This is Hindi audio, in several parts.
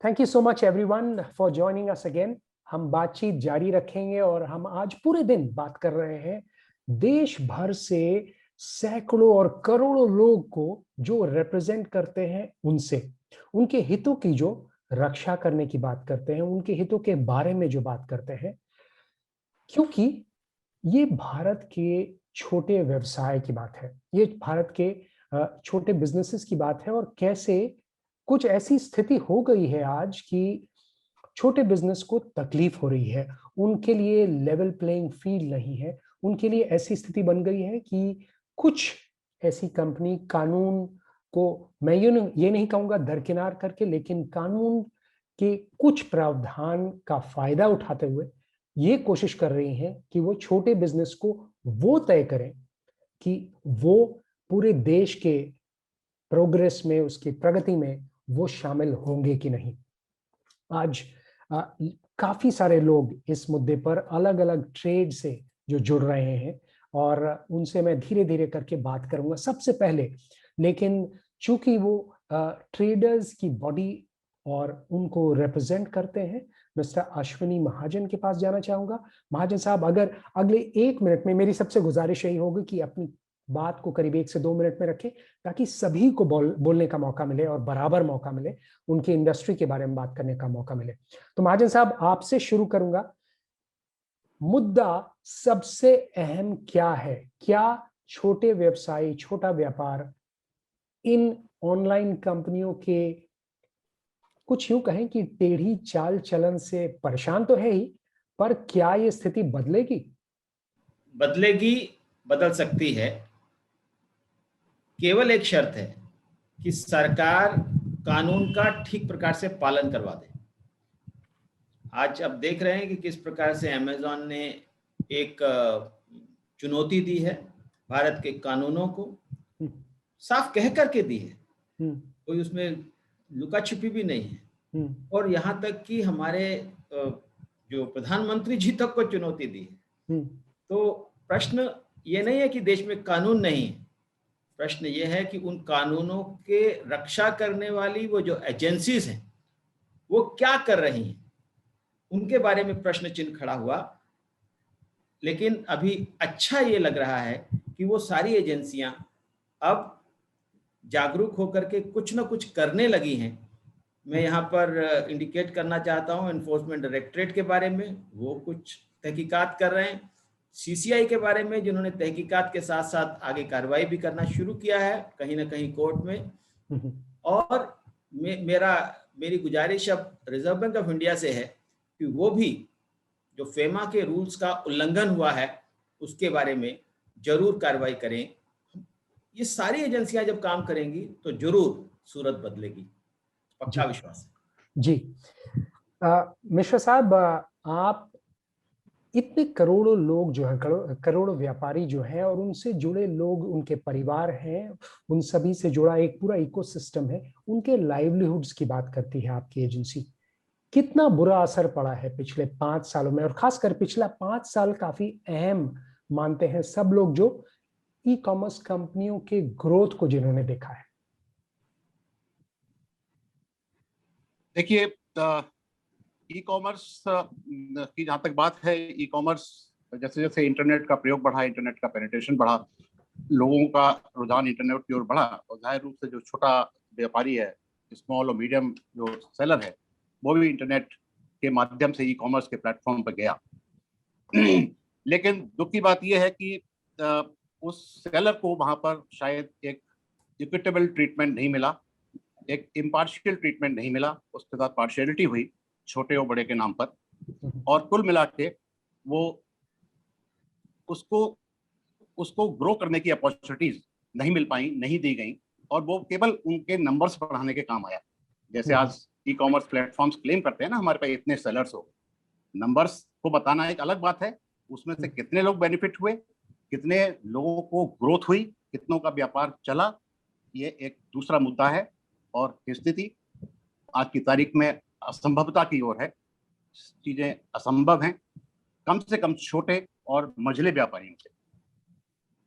Thank you so much everyone for joining us again. हम बातचीत जारी रखेंगे और हम आज पूरे दिन बात कर रहे हैं देश भर से सैकड़ों और करोड़ों लोग को जो रिप्रेजेंट करते हैं उनसे, उनके हितों की जो रक्षा करने की बात करते हैं, उनके हितों के बारे में जो बात करते हैं, क्योंकि ये भारत के छोटे व्यवसाय की बात है, ये भारत के छोटे बिजनेसेस की बात है और कैसे कुछ ऐसी स्थिति हो गई है आज कि छोटे बिजनेस को तकलीफ हो रही है, उनके लिए लेवल प्लेइंग फील्ड नहीं है। उनके लिए ऐसी स्थिति बन गई है कि कुछ ऐसी कंपनी कानून को, मैं ये नहीं कहूंगा दरकिनार करके, लेकिन कानून के कुछ प्रावधान का फायदा उठाते हुए ये कोशिश कर रही हैं कि वो छोटे बिजनेस को वो तय करें कि वो पूरे देश के प्रोग्रेस में, उसकी प्रगति में वो शामिल होंगे कि नहीं। आज काफी सारे लोग इस मुद्दे पर अलग अलग ट्रेड से जो जुड़ रहे हैं और उनसे मैं धीरे धीरे करके बात करूंगा सबसे पहले। लेकिन चूंकि वो ट्रेडर्स की बॉडी और उनको रिप्रेजेंट करते हैं, मिस्टर अश्विनी महाजन के पास जाना चाहूंगा। महाजन साहब, अगर अगले 1 मिनट में, मेरी सबसे गुजारिश यही होगी कि अपनी बात को करीब 1 से 2 मिनट में रखें ताकि सभी को बोलने का मौका मिले और बराबर मौका मिले, उनकी इंडस्ट्री के बारे में बात करने का मौका मिले। तो महाजन साहब, आपसे शुरू करूंगा। मुद्दा सबसे अहम क्या है? क्या छोटे व्यवसायी, छोटा व्यापार इन ऑनलाइन कंपनियों के, कुछ यूं कहें कि टेढ़ी चाल चलन से परेशान तो है ही, पर क्या ये स्थिति बदलेगी? बदलेगी, बदल सकती है। केवल एक शर्त है कि सरकार कानून का ठीक प्रकार से पालन करवा दे। आज अब देख रहे हैं कि किस प्रकार से अमेज़न ने एक चुनौती दी है भारत के कानूनों को, साफ कह करके दी है, कोई उसमें लुका छिपी भी नहीं है। और यहाँ तक कि हमारे जो प्रधानमंत्री जी तक को चुनौती दी है। तो प्रश्न ये नहीं है कि देश में कानून नहीं है, प्रश्न ये है कि उन कानूनों के रक्षा करने वाली वो जो एजेंसीज हैं वो क्या कर रही हैं, उनके बारे में प्रश्न चिन्ह खड़ा हुआ। लेकिन अभी अच्छा ये लग रहा है कि वो सारी एजेंसियां अब जागरूक होकर के कुछ ना कुछ करने लगी हैं। मैं यहाँ पर इंडिकेट करना चाहता हूँ एनफोर्समेंट डायरेक्टरेट के बारे में, वो कुछ तहकीकात कर रहे हैं। सीसीआई के बारे में, जिन्होंने तहकीकात के साथ साथ आगे कार्रवाई भी करना शुरू किया है कहीं ना कहीं कोर्ट में। और मेरी गुजारिश अब रिजर्व बैंक ऑफ इंडिया से है कि वो भी जो फेमा के रूल्स का उल्लंघन हुआ है उसके बारे में जरूर कार्रवाई करें। ये सारी एजेंसियां जब काम करेंगी तो जरूर सूरत बदलेगी, पक्का विश्वास है जी। मिश्रा साहब, आप इतने करोड़ों लोग जो हैं, करोड़ों व्यापारी जो हैं और उनसे जुड़े लोग, उनके परिवार हैं, उन सभी से जुड़ा एक पूरा इकोसिस्टम है, उनके लाइवलीहुड्स की बात करती है आपकी एजेंसी। कितना बुरा असर पड़ा है पिछले 5 सालों में, और खासकर पिछला 5 साल काफी अहम मानते हैं सब लोग जो ई कॉमर्स कंपनियों के ग्रोथ को जिन्होंने देखा है? देखिए, ई कॉमर्स की जहाँ तक बात है, ई कॉमर्स जैसे जैसे इंटरनेट का प्रयोग बढ़ा, इंटरनेट का पेनिट्रेशन बढ़ा, लोगों का रुझान इंटरनेट की ओर बढ़ा, और जाहिर रूप से जो छोटा व्यापारी है, स्मॉल और मीडियम जो सेलर है, वो भी इंटरनेट के माध्यम से ई कॉमर्स के प्लेटफॉर्म पर गया। लेकिन दुख की बात यह है कि उस सेलर को वहाँ पर शायद एक इक्विटेबल ट्रीटमेंट नहीं मिला, एक इम्पार्शियल ट्रीटमेंट नहीं मिला, उसके साथ पार्शियलिटी हुई छोटे और बड़े के नाम पर, और कुल मिला के वो उसको ग्रो करने की अपॉर्चुनिटीज नहीं मिल पाई, नहीं दी गई, और वो केवल उनके नंबर्स बढ़ाने के काम आया। जैसे आज ई कॉमर्स प्लेटफॉर्म्स क्लेम करते हैं ना, हमारे पास इतने सेलर्स हो, नंबर्स को बताना एक अलग बात है, उसमें से कितने लोग बेनिफिट हुए, कितने लोगों को ग्रोथ हुई, कितनों का व्यापार चला, ये एक दूसरा मुद्दा है। और स्थिति आज की तारीख में असंभवता की ओर है, चीजें असंभव हैं, कम से कम छोटे और मझले व्यापारियों से।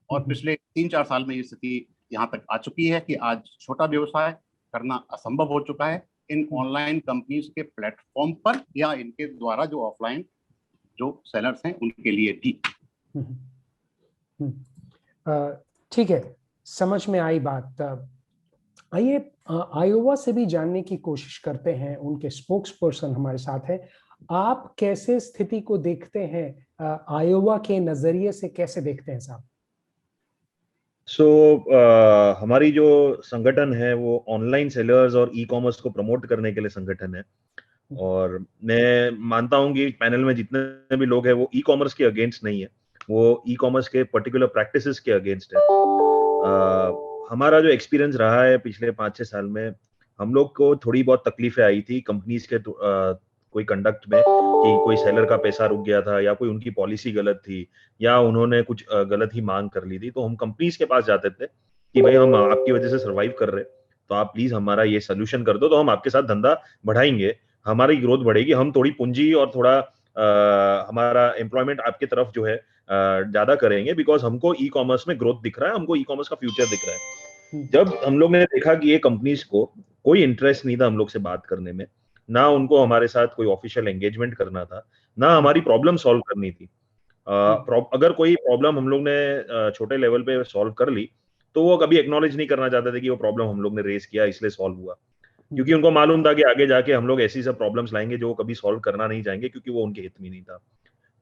और पिछले 3-4 साल में ये स्थिति यहाँ तक आ चुकी है कि आज छोटा व्यवसाय करना असंभव हो चुका है, इन ऑनलाइन कंपनीज के प्लेटफॉर्म पर या इनके द्वारा जो ऑफलाइन जो सेलर्स हैं उनके लिए भी। ठीक है, समझ में आई बात। आइए आयोवा से भी जानने की कोशिश करते हैं, उनके स्पोक्स पर्सन हमारे साथ है। आप कैसे स्थिति को देखते हैं, आयोवा के नजरिए से कैसे देखते हैं साहब? हमारी जो संगठन है वो ऑनलाइन सेलर्स और ई कॉमर्स को प्रमोट करने के लिए संगठन है, और मैं मानता हूँ कि पैनल में जितने भी लोग हैं वो ई कॉमर्स के अगेंस्ट नहीं है, वो ई कॉमर्स के पर्टिकुलर प्रैक्टिसेस के अगेंस्ट है। हमारा जो एक्सपीरियंस रहा है पिछले 5-6 साल में, हम लोग को थोड़ी बहुत तकलीफें आई थी कंपनीज के कोई कंडक्ट में, कि कोई सेलर का पैसा रुक गया था या कोई उनकी पॉलिसी गलत थी या उन्होंने कुछ गलत ही मांग कर ली थी। तो हम कंपनीज के पास जाते थे कि भाई हम आपकी वजह से सर्वाइव कर रहे, तो आप प्लीज हमारा ये सोल्यूशन कर दो, तो हम आपके साथ धंधा बढ़ाएंगे, हमारी ग्रोथ बढ़ेगी, हम थोड़ी पूंजी और थोड़ा हमारा एम्प्लॉयमेंट आपके तरफ जो है ज्यादा करेंगे, बिकॉज हमको ई कॉमर्स में ग्रोथ दिख रहा है, हमको ई कॉमर्स का फ्यूचर दिख रहा है। जब हम लोग ने देखा कि ये कंपनीज को कोई इंटरेस्ट नहीं था हम लोग से बात करने में, ना उनको हमारे साथ कोई ऑफिशियल एंगेजमेंट करना था, ना हमारी प्रॉब्लम सॉल्व करनी थी। अगर कोई प्रॉब्लम हम लोग ने छोटे लेवल पे सॉल्व कर ली, तो वो कभी एक्नॉलेज नहीं करना चाहते थे कि वो प्रॉब्लम हम लोग ने रेज किया इसलिए सॉल्व हुआ, क्योंकि उनको मालूम था कि आगे जाके हम लोग ऐसी सब प्रॉब्लम्स लाएंगे जो वो कभी सॉल्व करना नहीं चाहेंगे, क्योंकि वो उनके हित में नहीं था।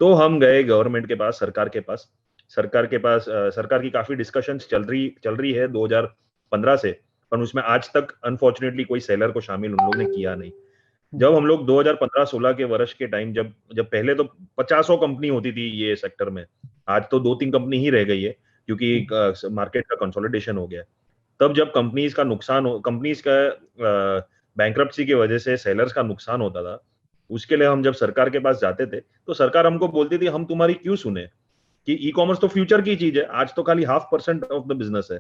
तो हम गए गवर्नमेंट के पास, सरकार के पास, सरकार की काफी डिस्कशंस चल रही है 2015 से, पर उसमें आज तक अनफॉर्चुनेटली कोई सेलर को शामिल उन लोग ने किया नहीं। जब हम लोग 2015-16 के वर्ष के टाइम, जब पहले तो 50 कंपनी होती थी ये सेक्टर में, आज तो 2-3 कंपनी ही रह गई है, क्योंकि मार्केट का कंसोलिडेशन हो गया। तब जब कंपनीज का बैंक्रप्सी की वजह से सेलर्स का नुकसान होता था, उसके लिए हम जब सरकार के पास जाते थे तो सरकार हमको बोलती थी हम तुम्हारी क्यों सुने, कि ई कॉमर्स तो फ्यूचर की चीज है, आज तो खाली 0.5% ऑफ द बिजनेस है,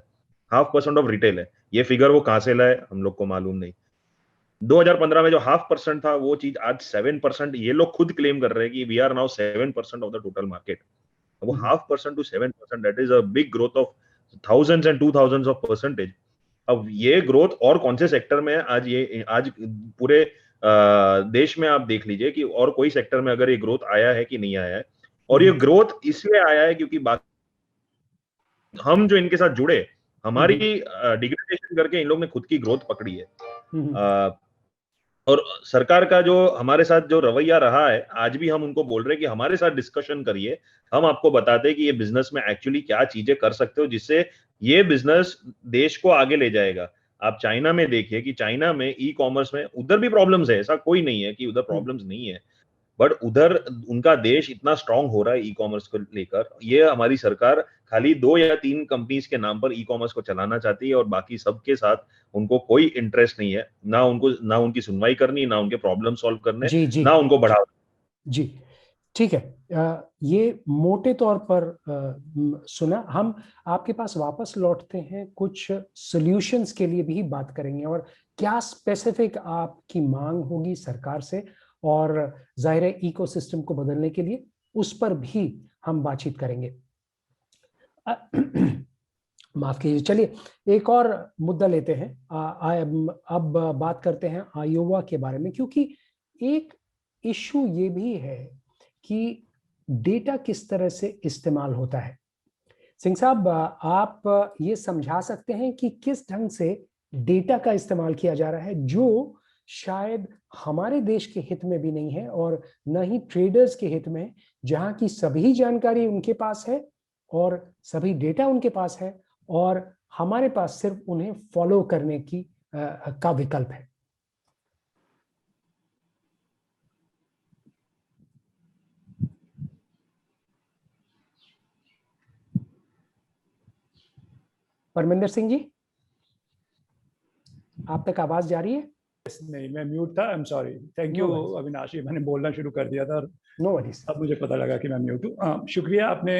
0.5% ऑफ रिटेल है। ये फिगर वो कहां से लाए हम लोग को मालूम नहीं। 2015 में जो 0.5% था वो चीज आज 7%, ये लोग खुद क्लेम कर रहे हैं कि we are now 7% of the total market. वो 0.5% to 7%, that is a big growth of thousands and 2000s of percentage। अब ये ग्रोथ और कौन से सेक्टर में है, आज पूरे देश में आप देख लीजिए कि और कोई सेक्टर में अगर ये ग्रोथ आया है कि नहीं आया है। और ये ग्रोथ इसलिए आया है क्योंकि हम जो इनके साथ जुड़े, हमारी डिग्रेडेशन करके इन लोग ने खुद की ग्रोथ पकड़ी है। और सरकार का जो हमारे साथ जो रवैया रहा है, आज भी हम उनको बोल रहे हैं कि हमारे साथ डिस्कशन करिए, हम आपको बताते हैं कि ये बिजनेस में एक्चुअली क्या चीजें कर सकते हो जिससे ये बिजनेस देश को आगे ले जाएगा। आप चाइना में देखिए कि चाइना में ई कॉमर्स में उधर भी प्रॉब्लम्स है, ऐसा कोई नहीं है कि उधर प्रॉब्लम्स नहीं है, बट उधर उनका देश इतना स्ट्रांग हो रहा है ई कॉमर्स को लेकर। ये हमारी सरकार खाली 2 या 3 कंपनीज के नाम पर ई कॉमर्स को चलाना चाहती है और बाकी सबके साथ उनको कोई इंटरेस्ट नहीं है, ना उनकी सुनवाई करनी, ना उनके प्रॉब्लम सॉल्व करने, ना उनको बढ़ावा। जी ठीक है, ये मोटे तौर पर सुना। हम आपके पास वापस लौटते हैं, कुछ सॉल्यूशंस के लिए भी बात करेंगे और क्या स्पेसिफिक आपकी मांग होगी सरकार से, और जाहिर है इकोसिस्टम को बदलने के लिए उस पर भी हम बातचीत करेंगे। माफ कीजिए, चलिए एक और मुद्दा लेते हैं। अब बात करते हैं आयोवा के बारे में, क्योंकि एक इशू ये भी है कि डेटा किस तरह से इस्तेमाल होता है। सिंह साहब, आप ये समझा सकते हैं कि किस ढंग से डेटा का इस्तेमाल किया जा रहा है, जो शायद हमारे देश के हित में भी नहीं है और न ही ट्रेडर्स के हित में, जहां की सभी जानकारी उनके पास है और सभी डेटा उनके पास है और हमारे पास सिर्फ उन्हें फॉलो करने की का विकल्प है। परमिंदर सिंह जी, आप तक आवाज जा रही है? नहीं, मैं म्यूट था, I am sorry. Thank you अविनाशी, मैंने बोलना शुरू कर दिया था, नो वरीज, अब मुझे पता लगा कि मैं म्यूट हूँ। शुक्रिया, आपने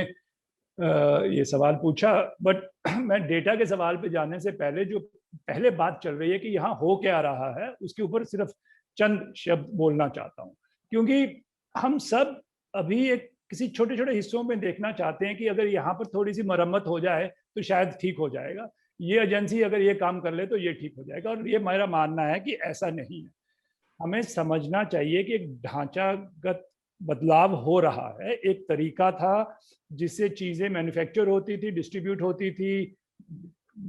ये सवाल पूछा, बट मैं डेटा के सवाल पे जाने से पहले जो पहले बात चल रही है कि यहाँ हो क्या रहा है, उसके ऊपर सिर्फ चंद शब्द बोलना चाहता हूँ, क्योंकि हम सब अभी एक किसी छोटे छोटे हिस्सों में देखना चाहते हैं कि अगर यहाँ पर थोड़ी सी मरम्मत हो जाए तो शायद ठीक हो जाएगा। ये एजेंसी अगर ये काम कर ले तो ये ठीक हो जाएगा। और ये मेरा मानना है कि ऐसा नहीं है। हमें समझना चाहिए कि एक ढांचागत बदलाव हो रहा है। एक तरीका था जिससे चीजें मैन्युफैक्चर होती थी, डिस्ट्रीब्यूट होती थी,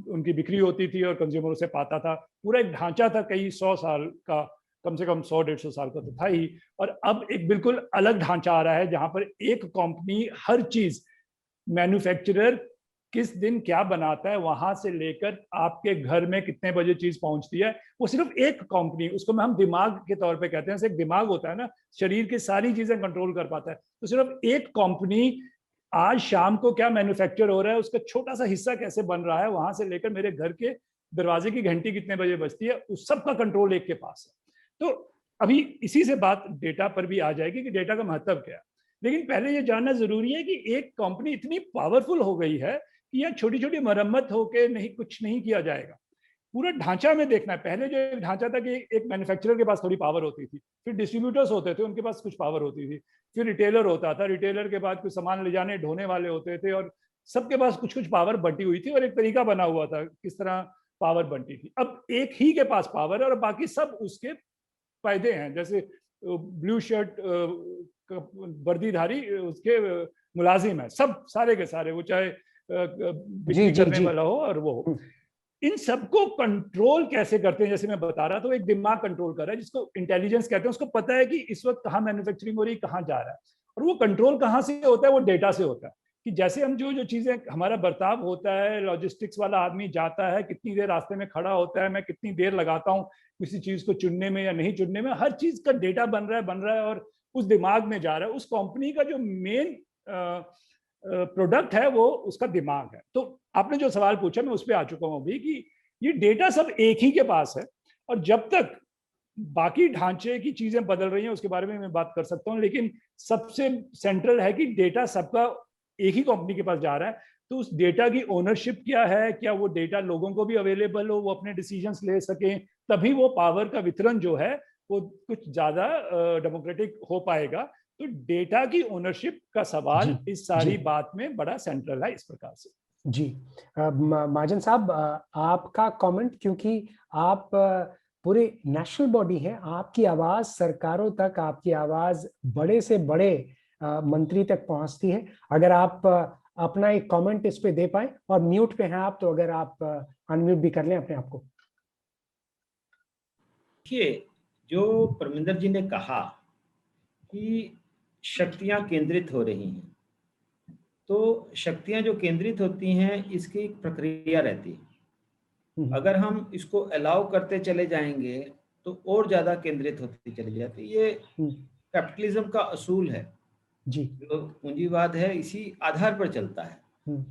उनकी बिक्री होती थी और कंज्यूमर उसे पाता था। पूरा एक ढांचा था कई 100 साल का, कम से कम 100-150 साल का तो था ही। और अब एक बिल्कुल अलग ढांचा आ रहा है जहां पर एक कंपनी हर चीज, मैन्युफैक्चरर किस दिन क्या बनाता है, वहां से लेकर आपके घर में कितने बजे चीज पहुंचती है, वो सिर्फ एक कंपनी, उसको हम दिमाग के तौर पे कहते हैं। एक दिमाग होता है ना, शरीर की सारी चीजें कंट्रोल कर पाता है, तो सिर्फ एक कंपनी आज शाम को क्या मैन्युफैक्चर हो रहा है, उसका छोटा सा हिस्सा कैसे बन रहा है, वहां से लेकर मेरे घर के दरवाजे की घंटी कितने बजे बजती है, उस सब का कंट्रोल एक के पास है। तो अभी इसी से बात डेटा पर भी आ जाएगी कि डेटा का महत्व क्या है। लेकिन पहले ये जानना जरूरी है कि एक कंपनी इतनी पावरफुल हो गई है कि यह छोटी छोटी मरम्मत होकर नहीं, कुछ नहीं किया जाएगा। पूरा ढांचा में देखना है। पहले जो एक ढांचा था कि एक मैन्युफैक्चरर के पास थोड़ी पावर होती थी, फिर डिस्ट्रीब्यूटर्स होते थे, उनके पास कुछ पावर होती थी, फिर रिटेलर होता था, रिटेलर के बाद कुछ सामान ले जाने ढोने वाले होते थे, और सबके पास कुछ कुछ पावर बंटी हुई थी और एक तरीका बना हुआ था किस तरह पावर बंटी थी। अब एक ही के पास पावर है और बाकी सब उसके फायदे हैं। जैसे ब्लू शर्ट वर्दीधारी उसके मुलाजिम है, सब सारे के सारे, वो चाहे बिक्री करने वाला हो और वो हो। इन सबको कंट्रोल कैसे करते हैं, जैसे मैं बता रहा था, एक दिमाग कंट्रोल कर रहा है जिसको इंटेलिजेंस कहते हैं। उसको पता है कि इस वक्त कहाँ मैन्युफैक्चरिंग हो रही है, कहाँ जा रहा है, और वो कंट्रोल कहाँ से होता है, वो डेटा से होता है। कि जैसे हम जो जो चीजें, हमारा बर्ताव होता है, लॉजिस्टिक्स वाला आदमी जाता है, कितनी देर रास्ते में खड़ा होता है, मैं कितनी देर लगाता हूँ किसी चीज को चुनने में या नहीं चुनने में, हर चीज का डेटा बन रहा है और उस दिमाग में जा रहा है। उस कंपनी का जो मेन प्रोडक्ट है वो उसका दिमाग है। तो आपने जो सवाल पूछा मैं उस पर आ चुका हूं अभी, कि ये डेटा सब एक ही के पास है, और जब तक बाकी ढांचे की चीजें बदल रही हैं उसके बारे में मैं बात कर सकता हूं, लेकिन सबसे सेंट्रल है कि डेटा सबका एक ही कंपनी के पास जा रहा है। तो उस डेटा की ओनरशिप क्या है, क्या वो डेटा लोगों को भी अवेलेबल हो, वो अपने डिसीजंस ले सकें, तभी वो पावर का वितरण जो है वो कुछ ज्यादा डेमोक्रेटिक हो पाएगा। तो डेटा की ओनरशिप का सवाल इस सारी बात में बड़ा सेंट्रल है इस प्रकार से। जी महाजन साहब, आपका कमेंट, क्योंकि आप पूरे नेशनल बॉडी हैं, आपकी आवाज सरकारों तक, आपकी आवाज बड़े से बड़े मंत्री तक पहुंचती है। अगर आप अपना एक कमेंट इस पे दे पाए, और म्यूट पे हैं आप, तो अगर आप अनम्यूट भी कर लें अपने आप को। देखिए, जो परमिंदर जी ने कहा कि शक्तियां केंद्रित हो रही हैं, तो शक्तियां जो केंद्रित होती हैं इसकी एक प्रक्रिया रहती है। अगर हम इसको अलाउ करते चले जाएंगे तो और ज्यादा केंद्रित होती चली जाती है। ये कैपिटलिज्म का असूल है जी, जो पूंजीवाद है, इसी आधार पर चलता है।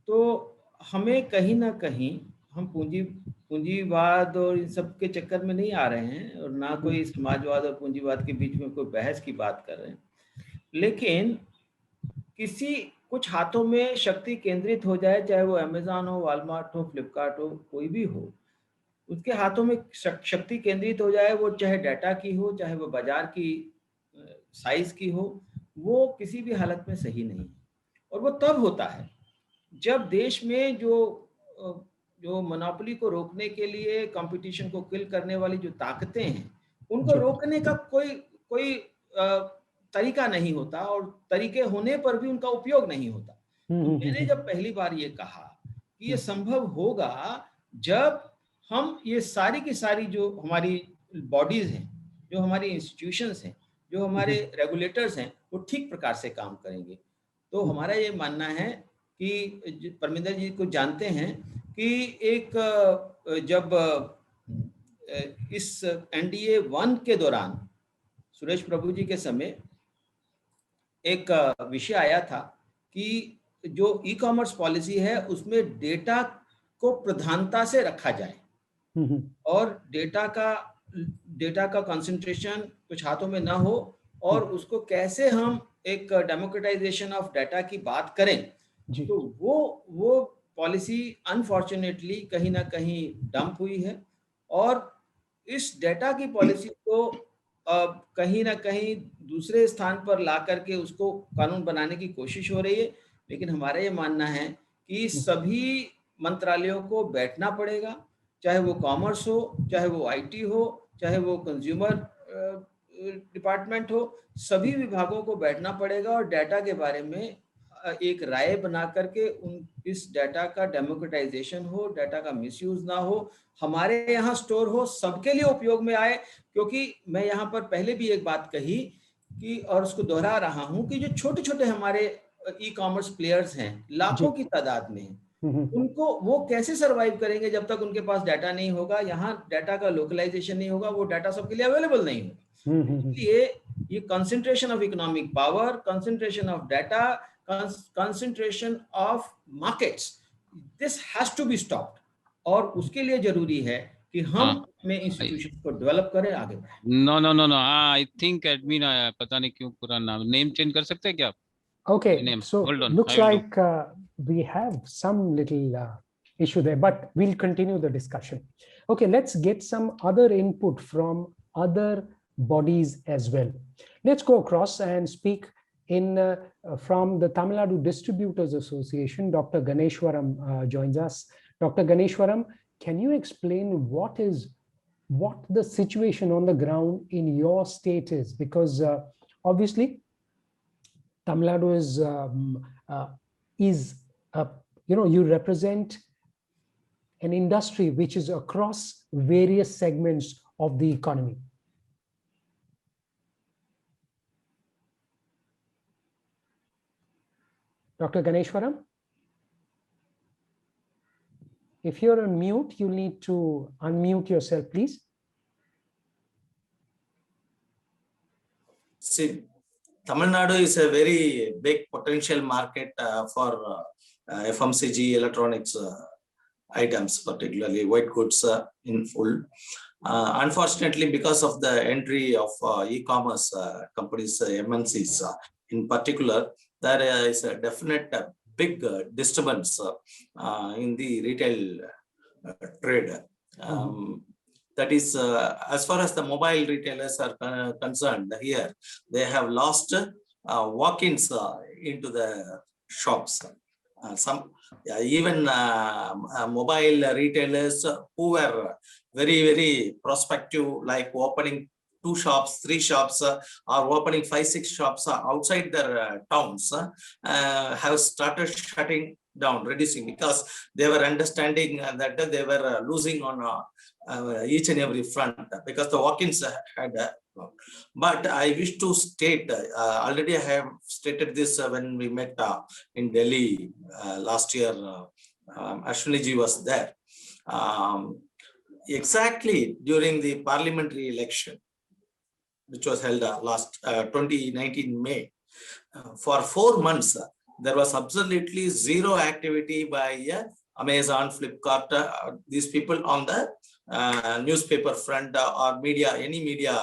तो हमें कहीं ना कहीं, हम पूंजीवाद और इन सब के चक्कर में नहीं आ रहे हैं, और ना कोई समाजवाद और पूंजीवाद के बीच में कोई बहस की बात कर रहे हैं, लेकिन कुछ हाथों में शक्ति केंद्रित हो जाए, चाहे वो अमेज़न हो, वॉलमार्ट हो, फ्लिपकार्ट हो, कोई भी हो, उसके हाथों में शक्ति केंद्रित हो जाए, वो चाहे डाटा की हो, चाहे वो बाजार की साइज की हो, वो किसी भी हालत में सही नहीं है। और वो तब होता है जब देश में जो मोनोपोली को रोकने के लिए, कंपटीशन को किल करने वाली जो ताकतें हैं, उनको रोकने का कोई तरीका नहीं होता, और तरीके होने पर भी उनका उपयोग नहीं होता। तो मैंने जब पहली बार ये कहा कि ये संभव होगा जब हम ये सारी की सारी जो हमारी बॉडीज हैं, जो हमारी इंस्टीट्यूशंस हैं, जो हमारे रेगुलेटर्स हैं, वो ठीक प्रकार से काम करेंगे। तो हमारा ये मानना है कि परमिंदर जी को जानते हैं कि जब इस NDA 1 के दौरान सुरेश प्रभु जी के समय एक विषय आया था कि जो ई कॉमर्स पॉलिसी है उसमें डेटा को प्रधानता से रखा जाए, और डेटा का कंसंट्रेशन कुछ हाथों में ना हो, और उसको कैसे हम एक डेमोक्रेटाइजेशन ऑफ डाटा की बात करें। तो वो पॉलिसी अनफॉर्चुनेटली कहीं ना कहीं डंप हुई है, और इस डाटा की पॉलिसी को कहीं ना कहीं दूसरे स्थान पर ला करके उसको कानून बनाने की कोशिश हो रही है। लेकिन हमारा ये मानना है कि सभी मंत्रालयों को बैठना पड़ेगा, चाहे वो कॉमर्स हो, चाहे वो आईटी हो, चाहे वो कंज्यूमर डिपार्टमेंट हो, सभी विभागों को बैठना पड़ेगा और डाटा के बारे में एक राय बना करके इस डाटा का डेमोक्रेटाइजेशन हो, डाटा का मिसयूज ना हो, हमारे यहाँ स्टोर हो, सबके लिए उपयोग में आए। क्योंकि मैं यहाँ पर पहले भी एक बात कही कि, और उसको दोहरा रहा हूँ, कि जो छोटे छोटे हमारे ई कॉमर्स प्लेयर्स हैं, लाखों की तादाद में, उनको वो कैसे सरवाइव करेंगे जब तक उनके पास डाटा नहीं होगा, यहाँ डाटा का लोकलाइजेशन नहीं होगा, वो डाटा सबके लिए अवेलेबल नहीं होगा। इसलिए ये concentration of economic power, concentration of data, concentration of markets, this has to be stopped. और उसके लिए जरूरी है कि हम अपने इंस्टीट्यूशन को डेवलप करें, आगे बढ़ाएं। नो आई थिंक एडमिन आया, पता नहीं क्यों पूरा नाम नेम चेंज कर सकते हैं क्या आप? Okay, name. so Hold on, looks like we have some little issue there, but we'll continue the discussion. Okay, let's get some other input from other bodies as well. Let's go across and speak from the Tamil Nadu Distributors Association. Dr. Ganeshwaram joins us. Dr. Ganeshwaram, can you explain what the situation on the ground in your state is? Because obviously Tamil Nadu is you represent an industry which is across various segments of the economy. Dr. Ganeshwaram, if you're on mute, you need to unmute yourself, please. See, Tamil Nadu is a very big potential market for FMCG electronics items, particularly white goods in full. Unfortunately, because of the entry of e-commerce companies, MNCs in particular, there is a definite big disturbance in the retail trade. That is, as far as the mobile retailers are concerned, here they have lost walk-ins into the shops. Even mobile retailers who were very, very prospective, like opening 2 shops, 3 shops, or opening 5, 6 shops outside their towns, have started shutting down, reducing, because they were understanding that they were losing on each and every front, because the walk-ins had. But I wish to state, already I have stated this when we met in Delhi last year. Ashwini ji was there. Exactly during the parliamentary election, which was held last 2019 May, for 4 months, there was absolutely zero activity by Amazon, Flipkart, these people on the newspaper front or media, any media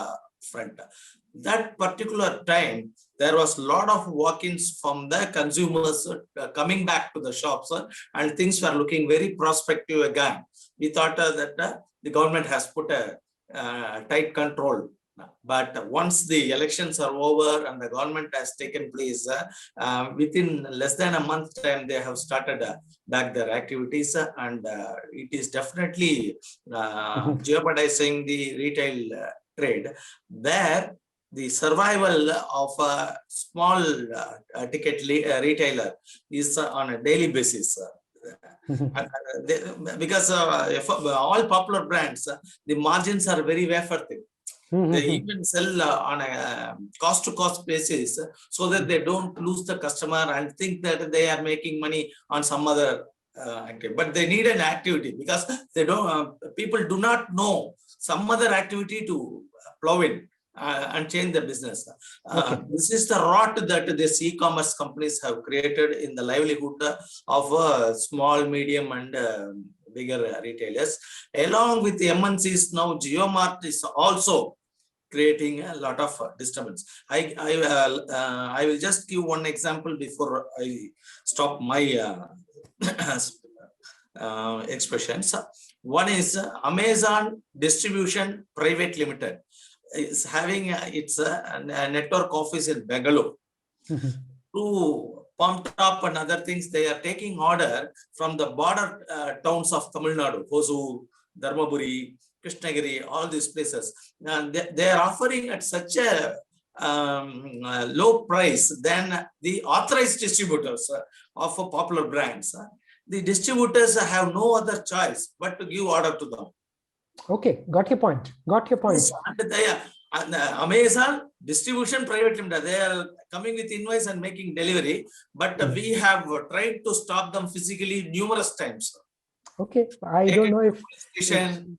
front. That particular time, there was a lot of walk-ins from the consumers coming back to the shops, and things were looking very prospective again. We thought that the government has put a tight control. But once the elections are over and the government has taken place, within less than a month time, they have started back their activities, and it is definitely jeopardizing the retail trade. There, the survival of a small ticket retailer is on a daily basis. Because all popular brands, the margins are very wafer thin. They even sell on a cost-to-cost basis, so that they don't lose the customer and think that they are making money on some other activity. But they need an activity, because they don't. People do not know some other activity to plow in and change the business. This is the rot that these e-commerce companies have created in the livelihood of small, medium, and bigger retailers. Along with the MNCs, now JioMart is also creating a lot of disturbance. I will just give one example before I stop my expressions. One is Amazon Distribution Private Limited is having its network office in Bangalore. To palm top and other things, they are taking order from the border towns of Tamil Nadu, Hosur, Dharmaburi, Krishnagiri, all these places. And they are offering at such a low price than the authorized distributors of popular brands. The distributors have no other choice but to give order to them. Okay, got your point. Got your point. Yes, and Amazon distribution private limited, they are coming with invoice and making delivery, but we have tried to stop them physically numerous times. Okay, I don't know if station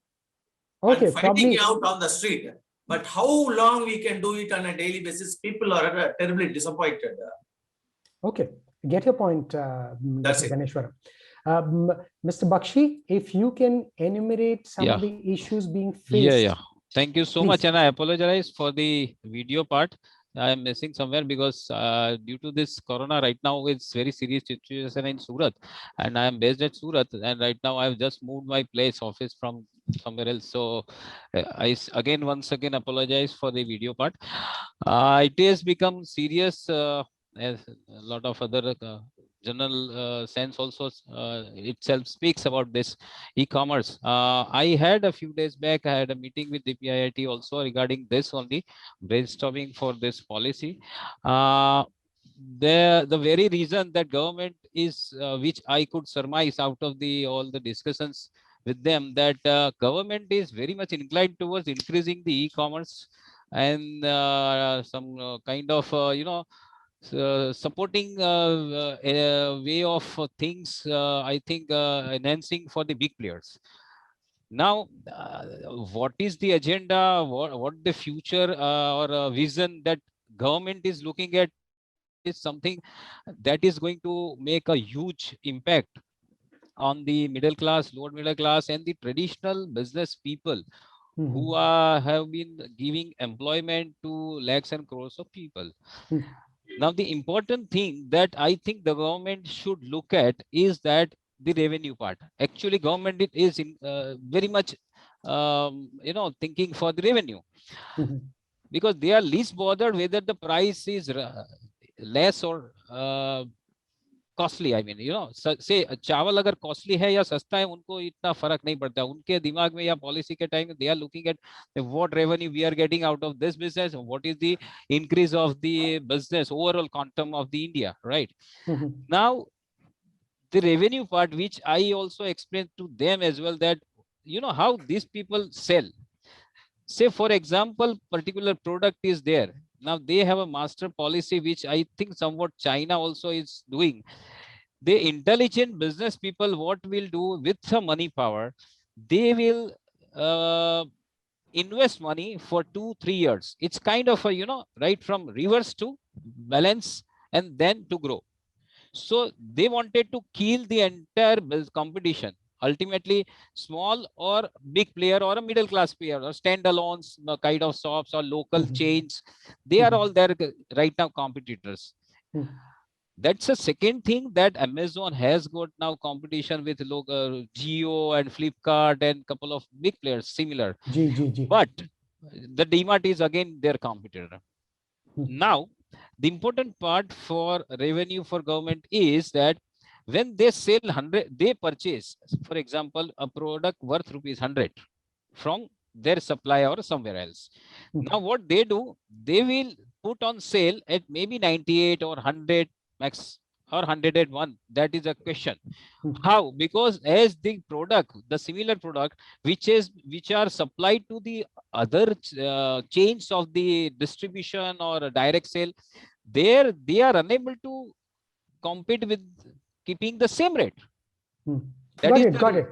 okay, and fighting probably out on the street. But how long we can do it on a daily basis? People are terribly disappointed. okay, get your point, That's Mr. it. Ganeshwaram. Mr. Bakshi, if you can enumerate some Yeah. of the issues being faced. Yeah. Thank you so Please. much, and I apologize for the video part. I am missing somewhere because due to this corona right now, it's very serious situation in Surat, and I am based at Surat, and right now I've just moved my office from somewhere else. So again once again apologize for the video part. It has become serious as a lot of other general sense also itself speaks about this e-commerce. I had a few days back, I had a meeting with the DPIIT also regarding this only, brainstorming for this policy. The very reason that government is, which I could surmise out of all the discussions with them, that government is very much inclined towards increasing the e-commerce and some kind of supporting a way of things, I think enhancing for the big players. Now, what is the agenda, what the future or vision that government is looking at is something that is going to make a huge impact on the middle class, lower middle class, and the traditional business people who have been giving employment to lakhs and crores of people. Now, the important thing that I think the government should look at is that the revenue part. Actually, government is in, very much, thinking for the revenue, because they are least bothered whether the price is less or costly, I mean से चावल अगर कॉस्टली है या सस्ता है उनको इतना फर्क नहीं पड़ता. उनके दिमाग में या पॉलिसी के टाइम में they are looking at what revenue we are getting out of this business, what is the increase of the business overall quantum of the India, right? Now the revenue part, which I also explained to them as well, that how these people sell. Say for example, particular product is there. Now they have a master policy, which I think somewhat China also is doing. The intelligent business people, what will do with some money power, they will invest money for 2-3 years. It's kind of a right from reverse to balance and then to grow. So they wanted to kill the entire competition. Ultimately, small or big player or a middle class player or standalones kind of shops or local chains, they are all there right now competitors. That's the second thing, that Amazon has got now competition with local Jio and Flipkart and couple of big players similar. But the DMart is again their competitor. Now, the important part for revenue for government is that when they sell 100, they purchase, for example, a product worth ₹100 from their supplier or somewhere else. Now, what they do, they will put on sale at maybe 98 or 100 max or 101. That is a question. How? Because as the product, the similar product, which are supplied to the other chains of the distribution or direct sale, there they are unable to compete with keeping the same rate. Got it.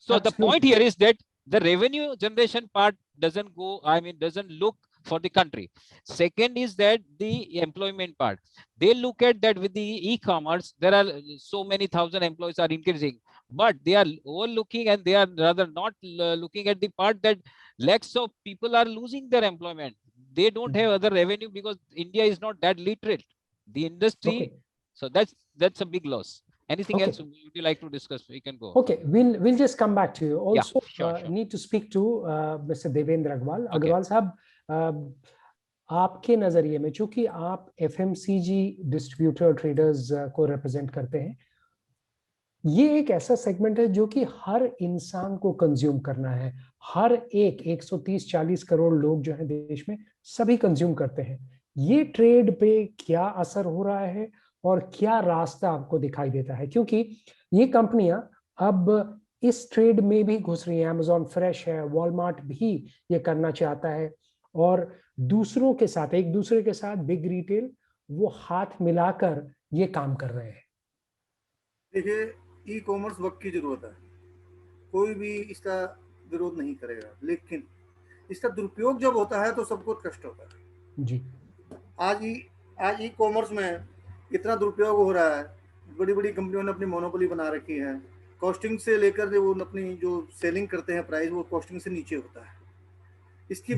So the point here is that the revenue generation part doesn't go, doesn't look for the country. Second is that the employment part. They look at that with the e-commerce, there are so many thousand employees are increasing, but they are overlooking and they are rather not looking at the part that lakhs of people are losing their employment. They don't have other revenue because India is not that literate. The industry, so that's a big loss. Anything else would you like to discuss? We can go. Okay, we'll just come back to you. Also, sure. Need to speak to Mr. Devendra Agarwal. Agarwal sahab, आपके नजरिए में, चूंकि आप एफएमसीजी डिस्ट्रीब्यूटर ट्रेडर्स को रिप्रेजेंट करते हैं, ये एक ऐसा सेगमेंट है जो कि हर इंसान को कंज्यूम करना है। हर एक 130-40 करोड़ लोग जो है देश में, सभी कंज्यूम करते हैं। ये ट्रेड पे क्या असर हो रहा है और क्या रास्ता आपको दिखाई देता है? क्योंकि ये कंपनियां अब इस ट्रेड में भी घुस रही है। अमेजॉन फ्रेश है, वॉलमार्ट भी ये करना चाहता है, और दूसरों के साथ, एक दूसरे के साथ बिग रिटेल वो हाथ मिलाकर ये काम कर रहे हैं। देखिए, ई कॉमर्स वक्त की जरूरत है, कोई भी इसका विरोध नहीं करेगा, लेकिन इसका दुरुपयोग जब होता है तो सबको कष्ट होता है जी। आज ई कॉमर्स में इतना दुरुपयोग हो रहा है, बड़ी बड़ी कंपनियों ने अपनी मोनोपोली बना रखी है। कॉस्टिंग से लेकर वो अपनी जो सेलिंग करते हैं प्राइस, वो कॉस्टिंग से नीचे होता है। इसकी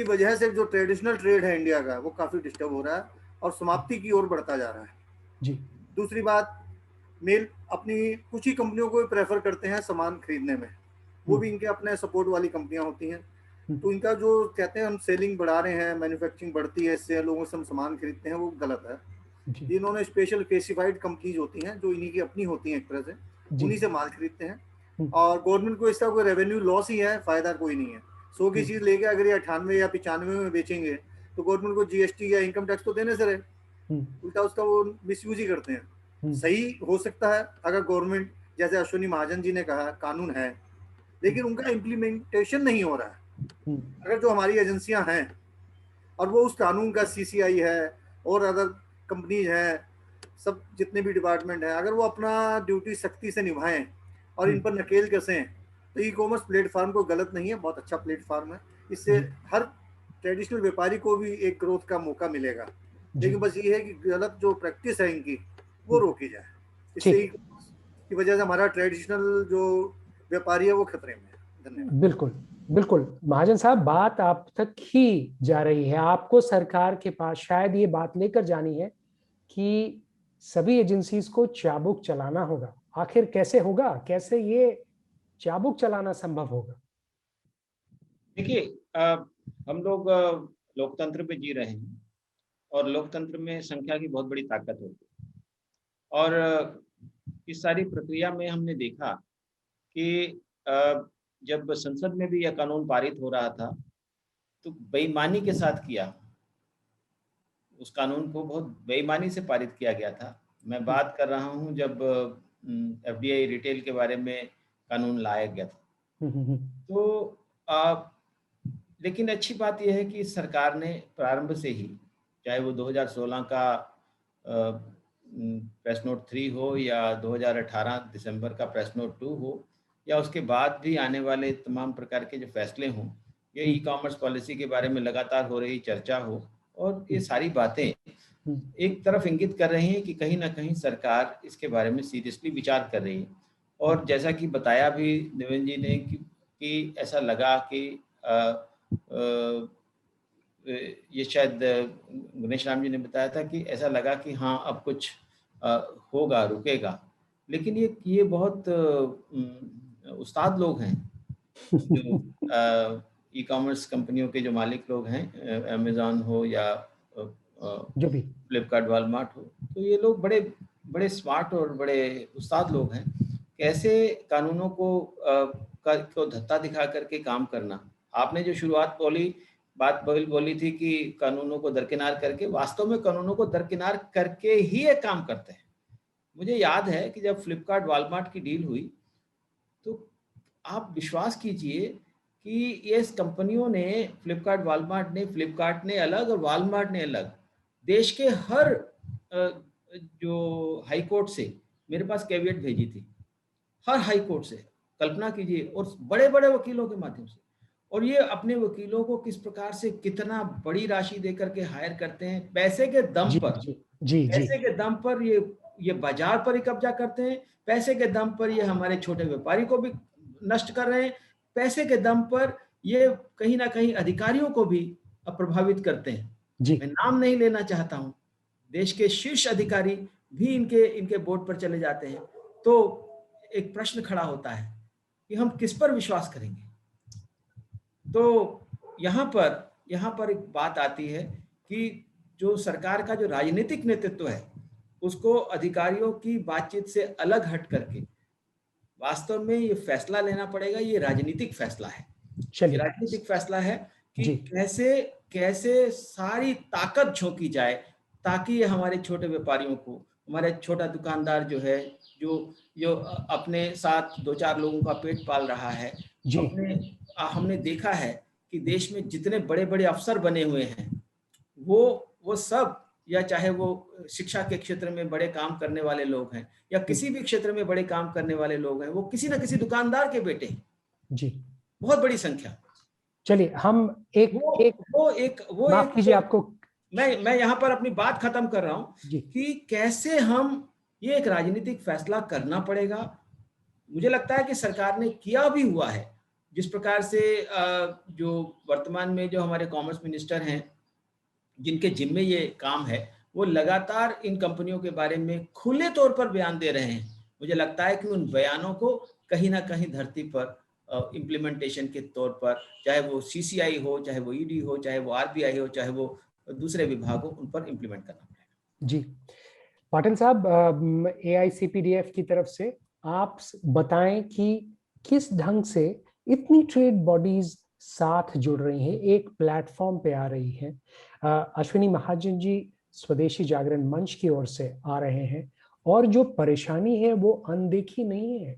वजह से जो ट्रेडिशनल ट्रेड है इंडिया का, वो काफी डिस्टर्ब हो रहा है और समाप्ति की ओर बढ़ता जा रहा है। जी। दूसरी बात, मेल अपनी कुछ ही कंपनियों को प्रेफर करते हैं सामान खरीदने में, वो भी इनके अपने सपोर्ट वाली कंपनियां होती हैं। तो इनका जो कहते हैं हम सेलिंग बढ़ा रहे हैं, मैन्युफैक्चरिंग बढ़ती है, इससे लोगों से हम सामान खरीदते हैं, वो गलत है। इन्होंने स्पेशल स्पेसिफाइड कंपनीज होती हैं जो इन्हीं की अपनी होती हैं, एक तरह से उन्हीं से माल खरीदते हैं। और गवर्नमेंट को इसका कोई रेवेन्यू लॉस ही है, फायदा कोई नहीं है। 100 की चीज लेके अगर ये 98 या 95 में बेचेंगे तो गवर्नमेंट को जीएसटी या इनकम टैक्स तो देने से रहे, उल्टा उसका वो मिसयूज ही करते हैं। सही हो सकता है अगर गवर्नमेंट, जैसे अश्विनी महाजन जी ने कहा, कानून है लेकिन उनका इम्प्लीमेंटेशन नहीं हो रहा है। अगर जो हमारी एजेंसियां हैं और वो उस कानून का, सीसीआई है और अदर कंपनीज हैं, सब जितने भी डिपार्टमेंट हैं, अगर वो अपना ड्यूटी सख्ती से निभाएं और इन पर नकेल कसें, तो ई कॉमर्स प्लेटफॉर्म को गलत नहीं है, बहुत अच्छा प्लेटफॉर्म है। इससे हर ट्रेडिशनल व्यापारी को भी एक ग्रोथ का मौका मिलेगा। लेकिन बस ये है कि गलत जो प्रैक्टिस है इनकी, वो रोकी जाए। इससे की वजह से हमारा ट्रेडिशनल जो व्यापारी है वो खतरे में है। धन्यवाद। बिल्कुल बिल्कुल महाजन साहब, बात आप तक ही जा रही है। आपको सरकार के पास शायद ये बात लेकर जानी है कि सभी एजेंसीज को चाबुक चलाना होगा। आखिर कैसे होगा, कैसे ये चाबुक चलाना संभव होगा? देखिए, हम लोग लोकतंत्र पे जी रहे हैं और लोकतंत्र में संख्या की बहुत बड़ी ताकत होती है। और इस सारी प्रक्रिया में हमने देखा कि जब संसद में भी यह कानून पारित हो रहा था तो बेईमानी के साथ किया, उस कानून को बहुत बेईमानी से पारित किया गया था। मैं बात कर रहा हूं जब एफडीआई रिटेल के बारे में कानून लाया गया था। तो लेकिन अच्छी बात यह है कि सरकार ने प्रारंभ से ही, चाहे वो 2016 का प्रेस नोट 3 हो या 2018 दिसंबर का प्रेस नोट 2 हो, या उसके बाद भी आने वाले तमाम प्रकार के जो फैसले हों, ये ई कॉमर्स पॉलिसी के बारे में लगातार हो रही चर्चा हो, और ये सारी बातें एक तरफ इंगित कर रही हैं कि कहीं ना कहीं सरकार इसके बारे में सीरियसली विचार कर रही है। और जैसा कि बताया भी देवेंद्र जी ने कि ऐसा लगा कि ये शायद गणेश राम जी ने बताया था कि ऐसा लगा कि हाँ अब कुछ होगा, रुकेगा। लेकिन ये बहुत उस्ताद लोग हैं जो ई कॉमर्स कंपनियों के जो मालिक लोग हैं, अमेजॉन हो या जो भी फ्लिपकार्ट, वॉलमार्ट हो, तो ये लोग बड़े बड़े स्मार्ट और बड़े उस्ताद लोग हैं। कैसे कानूनों को धत्ता दिखा करके काम करना। आपने जो शुरुआत बात बोली थी कि कानूनों को दरकिनार करके, वास्तव में कानूनों को दरकिनार करके ही ये काम करते हैं। मुझे याद है कि जब फ्लिपकार्ट वॉलमार्ट की डील हुई तो आप विश्वास कीजिए कि ये कंपनियों ने, फ्लिपकार्ट ने अलग और वॉलमार्ट ने अलग, देश के हर जो हाई कोर्ट से मेरे पास कैविएट भेजी थी, हर हाई कोर्ट से, कल्पना कीजिए, और बड़े बड़े वकीलों के माध्यम से। और ये अपने वकीलों को किस प्रकार से कितना बड़ी राशि देकर के हायर करते हैं, पैसे के दम पर। पैसे के दम पर ये बाजार पर ही कब्जा करते हैं, पैसे के दम पर ये हमारे छोटे व्यापारी को भी नष्ट कर रहे हैं, पैसे के दम पर ये कहीं ना कहीं अधिकारियों को भी प्रभावित करते हैं। मैं नाम नहीं लेना चाहता हूं, देश के शीर्ष अधिकारी भी इनके बोर्ड पर चले जाते हैं। तो एक प्रश्न खड़ा होता है कि हम किस पर विश्वास करेंगे। तो यहाँ पर यहाँ पर एक बात आती है कि जो सरकार का जो राजनीतिक नेतृत्व है उसको अधिकारियों की बातचीत से अलग हट करके वास्तव में ये फैसला लेना पड़ेगा। ये राजनीतिक फैसला है, ये राजनीतिक फैसला है कि कैसे कैसे सारी ताकत झोंकी जाए ताकि ये हमारे छोटे व्यापारियों को, हमारे छोटा दुकानदार जो है, जो अपने साथ 2-4 लोगों का पेट पाल रहा है, हमने देखा है कि देश में जितने बड़े बड़े अफसर बने हुए हैं वो सब, या चाहे वो शिक्षा के क्षेत्र में बड़े काम करने वाले लोग हैं या किसी भी क्षेत्र में बड़े काम करने वाले लोग हैं, वो किसी ना किसी दुकानदार के बेटे हैं जी, बहुत बड़ी संख्या। चलिए हम माफ कीजिए आपको, मैं यहाँ पर अपनी बात खत्म कर रहा हूँ कि कैसे हम, ये एक राजनीतिक फैसला करना पड़ेगा। मुझे लगता है कि सरकार ने किया भी हुआ है। जिस प्रकार से जो वर्तमान में जो हमारे कॉमर्स मिनिस्टर हैं जिनके जिम्मे ये काम है, वो लगातार इन कंपनियों के बारे में खुले तौर पर बयान दे रहे हैं। मुझे लगता है कि उन बयानों को कहीं ना कहीं धरती पर इम्प्लीमेंटेशन के तौर पर, चाहे वो सीसीआई हो, चाहे वो ईडी हो, चाहे वो आरबीआई हो, चाहे वो दूसरे विभाग हो, उन पर इम्प्लीमेंट करना पड़ेगा। जी पाटिल साहब, AICPDF की तरफ से आप बताएं कि किस ढंग से इतनी ट्रेड बॉडीज साथ जुड़ रही हैं, एक प्लेटफॉर्म पे आ रही हैं। अश्विनी महाजन जी स्वदेशी जागरण मंच की ओर से आ रहे हैं और जो परेशानी है वो अनदेखी नहीं है।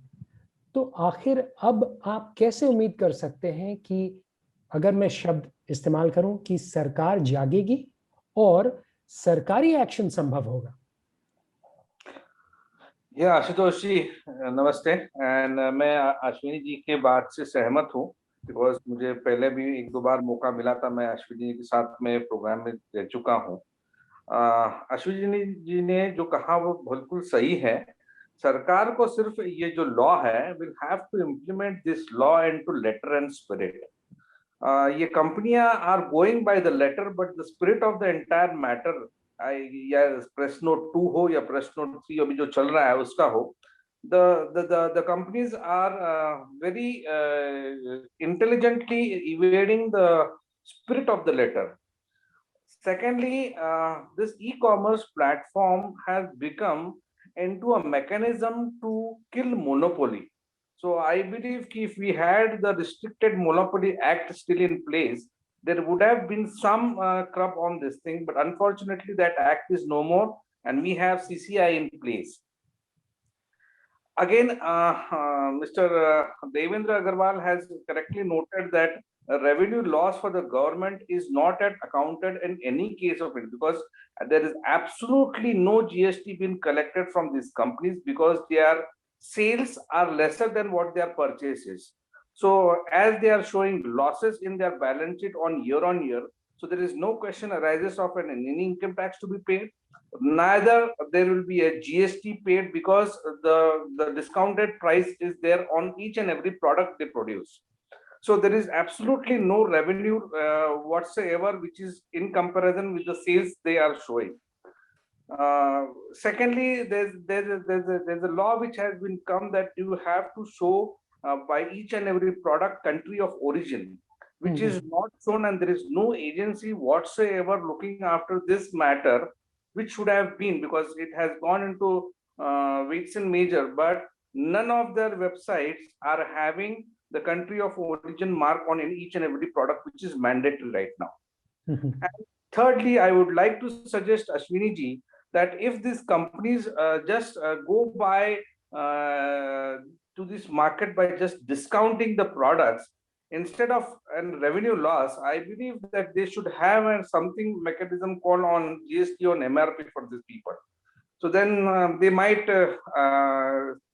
तो आखिर अब आप कैसे उम्मीद कर सकते हैं कि, अगर मैं शब्द इस्तेमाल करूं, कि सरकार जागेगी और सरकारी एक्शन संभव होगा? आशुतोष जी नमस्ते। एंड मैं अश्विनी जी के बात से सहमत हूँ, बिकॉज मुझे पहले भी 1-2 बार मौका मिला था, मैं अश्विनी जी के साथ में प्रोग्राम में रह चुका हूँ। अश्विनी जी ने जो कहा वो बिल्कुल सही है। सरकार को सिर्फ ये जो लॉ है, will have to implement this law into letter and spirit. ये कंपनियां are going by the letter, but the spirit of the entire matter, या प्रेस नोट 2 हो या प्रेस नोट 3 अभी जो चल रहा है उसका हो, the companies are very intelligently evading the spirit of the letter. Secondly, this e-commerce platform has become into a mechanism to kill monopoly. So I believe if we had the Restricted Monopoly Act still in place, there would have been some crop on this thing, but unfortunately that act is no more and we have CCI in place. Again, Mr. Devendra Agarwal has correctly noted that revenue loss for the government is not accounted in any case of it, because there is absolutely no GST being collected from these companies because their sales are lesser than what their purchases. So as they are showing losses in their balance sheet on year, so there is no question arises of any income tax to be paid. Neither there will be a GST paid because the discounted price is there on each and every product they produce. So there is absolutely no revenue whatsoever, which is in comparison with the sales they are showing. Secondly, there's a law which has been come that you have to show by each and every product country of origin, which is not shown, and there is no agency whatsoever looking after this matter, which should have been, because it has gone into weights and measure, but none of their websites are having the country of origin mark on each and every product, which is mandatory right now. And thirdly, I would like to suggest Ashwini ji that if these companies just go by to this market by just discounting the products instead of a revenue loss, I believe that they should have something mechanism called on GST on MRP for these people. So then they might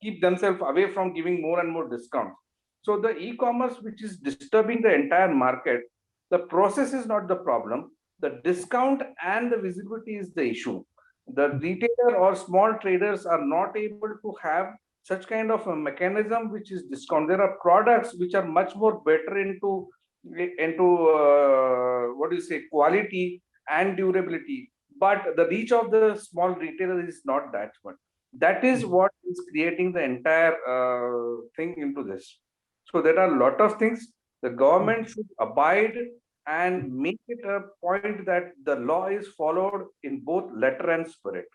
keep themselves away from giving more and more discounts. So the e-commerce, which is disturbing the entire market, the process is not the problem. The discount and the visibility is the issue. The retailer or small traders are not able to have such kind of a mechanism which is discount. There are products which are much more better into what do you say, quality and durability, but the reach of the small retailer is not that one. That is what is creating the entire thing into this. So there are a lot of things the government should abide and make it a point that the law is followed in both letter and spirit.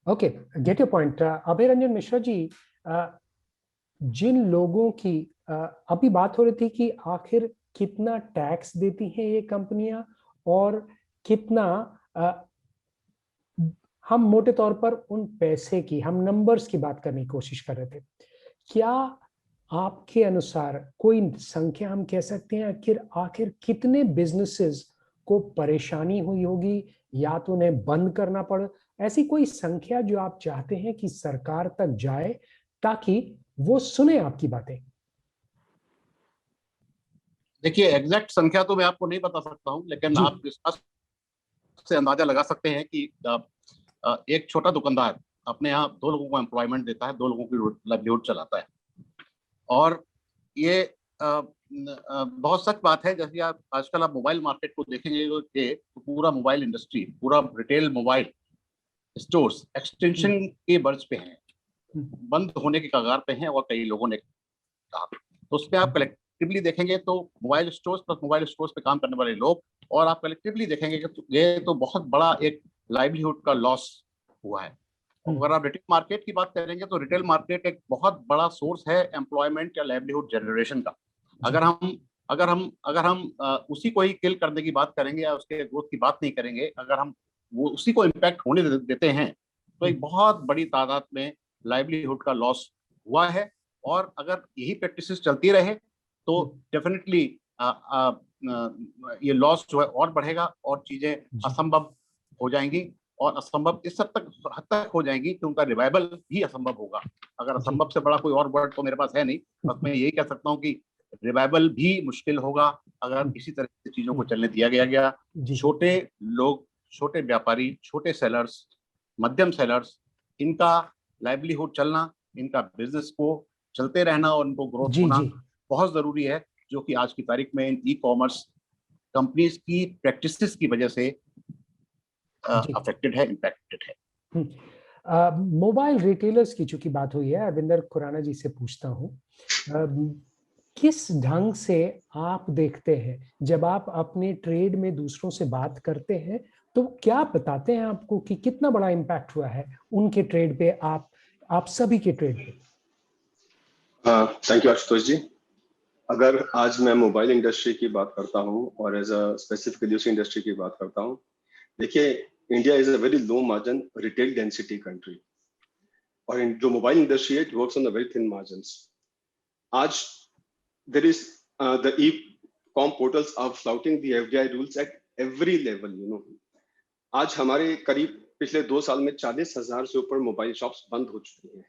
Okay, get your point. अभय रंजन मिश्रा जी, जिन लोगों की अभी बात हो रही थी कि आखिर कितना टैक्स देती हैं ये कंपनियां और कितना हम मोटे तौर पर उन पैसे की, हम नंबर्स की बात करने की कोशिश कर रहे थे। क्या आपके अनुसार कोई संख्या हम कह सकते हैं आखिर कितने बिजनेसेस को परेशानी हुई होगी या तो उन्हें बंद करना पड़, ऐसी कोई संख्या जो आप चाहते हैं कि सरकार तक जाए ताकि वो सुने आपकी बातें? देखिए, एग्जैक्ट संख्या तो मैं आपको नहीं बता सकता हूं, लेकिन आप इस बात से अंदाजा लगा सकते हैं कि एक छोटा दुकानदार अपने यहाँ 2 लोगों को एम्प्लॉयमेंट देता है, 2 लोगों की लाइवलीहुड चलाता है। और ये बहुत सच बात है। जैसे आप आजकल आप मोबाइल मार्केट को देखेंगे तो पूरा मोबाइल इंडस्ट्री, पूरा रिटेल मोबाइल स्टोर्स एक्सटेंशन के बर्ज पे हैं, बंद होने के कगार पे हैं। और कई लोगों ने कहा, तो उस पर आप कलेक्टिवली देखेंगे तो mobile stores plus mobile stores पे काम करने वाले लोग, और आप कलेक्टिवली देखेंगे कि ये तो बहुत बड़ा एक लाइवलीहुड का लॉस हुआ है। अगर आप रिटेल मार्केट की बात करेंगे तो रिटेल मार्केट एक बहुत बड़ा सोर्स है एम्प्लॉयमेंट या लाइवलीहुड जनरेशन का। अगर हम उसी को ही किल करने की बात करेंगे या उसके ग्रोथ की बात नहीं करेंगे, अगर हम वो उसी को इम्पैक्ट होने देते हैं तो एक बहुत बड़ी तादाद में लाइवलीहुड का लॉस हुआ है। और अगर यही प्रैक्टिसेस चलती रहे तो डेफिनेटली ये लॉस जो है और बढ़ेगा और चीजें असंभव हो जाएंगी, और असंभव इस हद तक हो जाएंगी कि उनका रिवाइवल भी असंभव होगा। अगर असंभव से बड़ा कोई और वर्ड तो मेरे पास है नहीं, बस मैं यही कह सकता हूँ कि रिवाइवल भी मुश्किल होगा अगर इसी तरह की चीजों को चलने दिया गया। छोटे लोग, छोटे व्यापारी, छोटे सेलर्स, मध्यम सेलर्स, इनका लाइवलीहुड चलना, इनका बिजनेस को चलते रहना और उनको ग्रोथ होना बहुत जरूरी है, जो कि आज की तारीख में इन ई कॉमर्स कंपनीज की प्रैक्टिसेस की वजह से अफेक्टेड है, इम्पैक्टेड है। मोबाइल रिटेलर्स की चूंकि बात हुई है, अरविंदर खुराना जी से पूछता हूँ, किस ढंग से आप देखते हैं जब आप अपने ट्रेड में दूसरों से बात करते हैं तो क्या बताते हैं आपको कि कितना बड़ा इम्पैक्ट हुआ है उनके ट्रेड पे, आप सभी के ट्रेड पे? थैंक यू आशुतोष जी। अगर आज मैं मोबाइल इंडस्ट्री की बात करता हूँ और एज अ स्पेसिफिकली उसी इंडस्ट्री की बात करता हूँ, देखिए India is a very low margin retail density country, और जो मोबाइल इंडस्ट्री है it works on the very thin margins. आज there is the ecom portals are flouting the FDI rules at every level, you know. आज हमारे करीब पिछले 2 साल में 40,000 से ऊपर मोबाइल शॉप्स बंद हो चुकी हैं।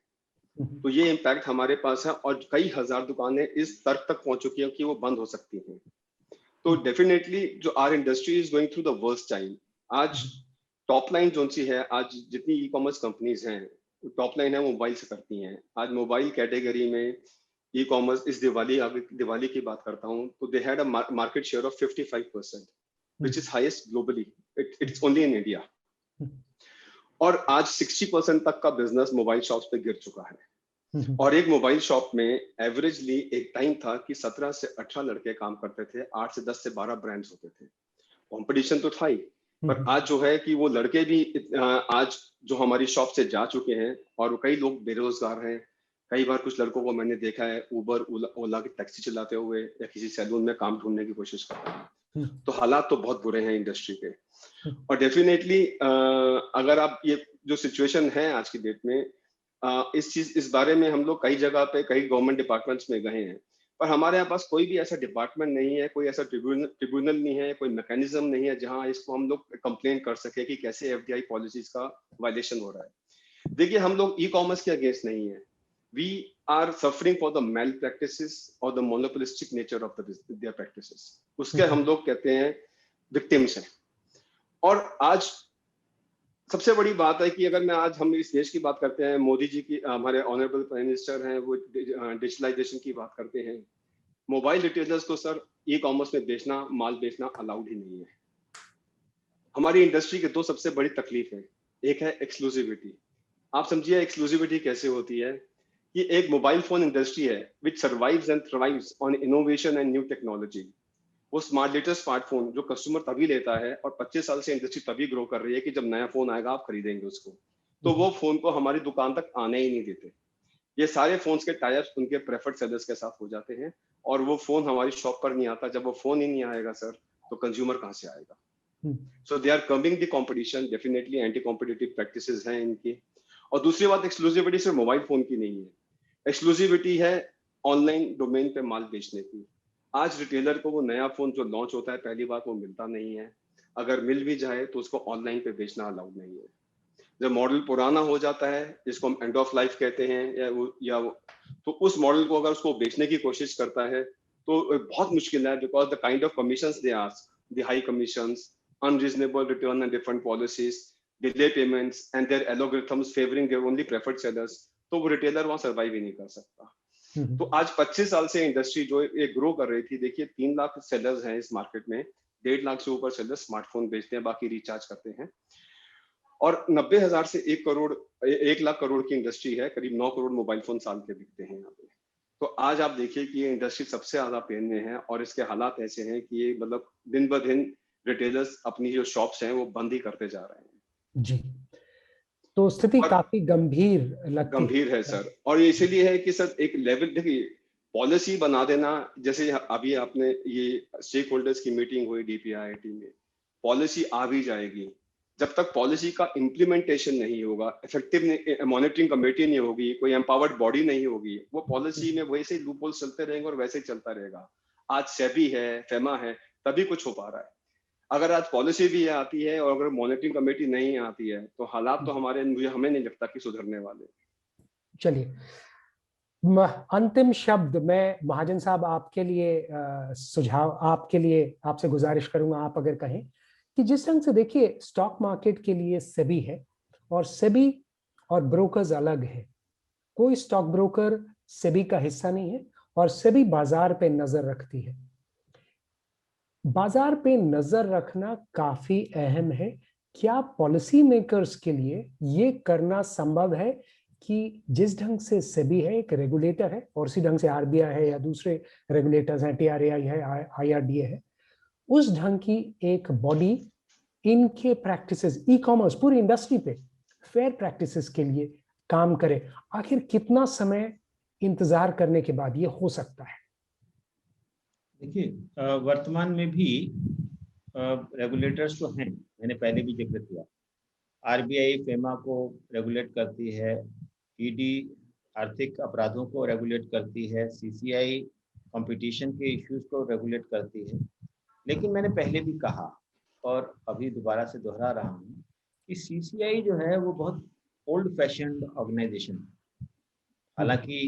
तो ये इम्पैक्ट हमारे पास है और कई हजार दुकानें इस स्तर तक पहुंच चुकी हैं कि वो बंद हो सकती हैं। तो डेफिनेटली जो our industry is going through the worst time. आज टॉप लाइन जो सी है, आज जितनी ई कॉमर्स कंपनीज हैं टॉप लाइन है मोबाइल से करती हैं। आज मोबाइल कैटेगरी में ई कॉमर्स इस दिवाली की बात करता हूँ तो they had a market share of 55%, which is highest globally, it's only in India. और आज 60% तक का बिजनेस मोबाइल शॉप्स पे गिर चुका है। और एक मोबाइल शॉप में एवरेजली एक टाइम था कि 17 से 18 लड़के काम करते थे, 8 से 10 से 12 ब्रांड्स होते थे। कंपटीशन तो था ही, पर आज जो है कि वो लड़के भी आज जो हमारी शॉप से जा चुके हैं और कई लोग बेरोजगार हैं। कई बार कुछ लड़कों को मैंने देखा है उबर ओला की टैक्सी चलाते हुए या किसी सैलून में काम ढूंढने की कोशिश करते हैं। तो हालात तो बहुत बुरे हैं इंडस्ट्री के। और डेफिनेटली अगर आप ये जो सिचुएशन है आज की डेट में, इस बारे में हम लोग कई जगह पे कई गवर्नमेंट डिपार्टमेंट्स में गए हैं, पर हमारे यहाँ पास कोई भी ऐसा डिपार्टमेंट नहीं है, कोई ऐसा ट्रिब्यूनल नहीं है, कोई मैकेनिज्म नहीं है जहां इसको हम लोग कंप्लेन कर सके कि कैसे एफडीआई पॉलिसीज का वायलेशन हो रहा है। देखिए हम लोग ई कॉमर्स के अगेंस्ट नहीं है, we are suffering for the malpractices और the monopolistic nature of their practices, उसके हम लोग कहते हैं विक्टिम्स हैं। और आज सबसे बड़ी बात है कि अगर मैं आज हम इस देश की बात करते हैं, मोदी जी की, हमारे ऑनरेबल प्राइम मिनिस्टर हैं, वो डिजिटलाइजेशन की बात करते हैं। मोबाइल रिटेलर्स को सर ई कॉमर्स में बेचना, माल बेचना अलाउड ही नहीं है। हमारी इंडस्ट्री के 2 सबसे बड़ी तकलीफ है, एक है एक्सक्लूसिविटी। आप समझिए एक्सक्लूसिविटी कैसे होती है कि एक मोबाइल फोन इंडस्ट्री है which survives and thrives on innovation and new technology. वो लेटेस्ट स्मार्टफोन जो कस्टमर तभी लेता है, और 25 साल से इंडस्ट्री तभी ग्रो कर रही है कि जब नया फोन आएगा आप खरीदेंगे उसको, तो वो फोन को हमारी दुकान तक आने ही नहीं देते। ये सारे फोन्स के टाइप्स उनके प्रेफर्ड सेलर्स के साथ हो जाते हैं, और वो फोन हमारी शॉप पर नहीं आता। जब वो फोन ही नहीं आएगा सर, तो कंज्यूमर कहाँ से आएगा? So they are coming the competition, definitely anti competitive practices हैं इनकी। और दूसरी बात, एक्सक्लूसिविटी सिर्फ मोबाइल फोन की नहीं है, एक्सक्लूसिविटी है ऑनलाइन डोमेन पे माल बेचने की। आज रिटेलर को वो नया फोन जो लॉन्च होता है, पहली बात वो मिलता नहीं है, अगर मिल भी जाए तो उसको ऑनलाइन पे बेचना अलाउड नहीं है। जब मॉडल पुराना हो जाता है, जिसको हम एंड ऑफ लाइफ कहते हैं, तो उस मॉडल को अगर उसको बेचने की कोशिश करता है तो बहुत मुश्किल है, because the kind of commissions they ask, the high commissions, unreasonable return and different policies, delay payments and their algorithms favouring their only preferred sellers, तो वो रिटेलर वहां सर्वाइव ही नहीं कर सकता। तो आज 25 साल से इंडस्ट्री जो एक ग्रो कर रही थी, देखिए 3 लाख सेलर्स हैं इस मार्केट में, 1.5 लाख से ऊपर सेलर्स स्मार्टफोन बेचते हैं, बाकी रिचार्ज करते हैं, और 90,000 से 1 लाख करोड़ की इंडस्ट्री है, करीब 9 करोड़ मोबाइल फोन साल के बिकते हैं यहाँ पे। तो आज आप देखिए कि ये इंडस्ट्री सबसे ज्यादा पेन में है, और इसके हालात ऐसे हैं कि ये मतलब दिन ब दिन रिटेलर्स अपनी जो शॉप्स हैं वो बंद ही करते जा रहे हैं। जी, तो स्थिति काफी गंभीर है सर, और ये इसीलिए है कि सर एक लेवल, देखिए पॉलिसी बना देना, जैसे अभी आपने ये स्टेक होल्डर्स की मीटिंग हुई DPIIT में, पॉलिसी आ भी जाएगी, जब तक पॉलिसी का इम्प्लीमेंटेशन नहीं होगा, इफेक्टिव मॉनिटरिंग कमेटी नहीं होगी, कोई एम्पावर्ड बॉडी नहीं होगी, वो पॉलिसी में वैसे ही लूप होल्स चलते रहेंगे और वैसे ही चलता रहेगा। आज सेबी है, फेमा है, तभी कुछ हो पा रहा है। अगर आज पॉलिसी भी आती है और अगर मॉनिटरिंग कमेटी नहीं आती है, तो हालात तो हमें नहीं लगता कि सुधरने वाले। चलिए, अंतिम शब्द मैं महाजन साहब आपके लिए सुझाव, आपके लिए आपसे गुजारिश करूंगा, आप अगर कहें कि जिस ढंग से देखिए स्टॉक मार्केट के लिए सेबी है, और सेबी और ब्रोकर्स अलग है। कोई स्टॉक ब्रोकर सेबी का हिस्सा नहीं है, और सेबी बाजार पे नजर रखती है। बाजार पे नजर रखना काफी अहम है। क्या पॉलिसी मेकर्स के लिए ये करना संभव है कि जिस ढंग से सेबी है, एक रेगुलेटर है, और उसी ढंग से RBI है या दूसरे रेगुलेटर्स हैं, TRAI है, IRDA है, उस ढंग की एक बॉडी इनके प्रैक्टिसेस, ई-कॉमर्स पूरी इंडस्ट्री पे फेयर प्रैक्टिसेस के लिए काम करे? आखिर कितना समय इंतजार करने के बाद ये हो सकता है? देखिए, वर्तमान में भी रेगुलेटर्स तो हैं, मैंने पहले भी जिक्र किया। RBI फेमा को रेगुलेट करती है, ED आर्थिक अपराधों को रेगुलेट करती है, CCI कंपटीशन के इश्यूज को रेगुलेट करती है। लेकिन मैंने पहले भी कहा और अभी दोबारा से दोहरा रहा हूँ कि CCI जो है वो बहुत ओल्ड फैशन्ड ऑर्गेनाइजेशन है। हालांकि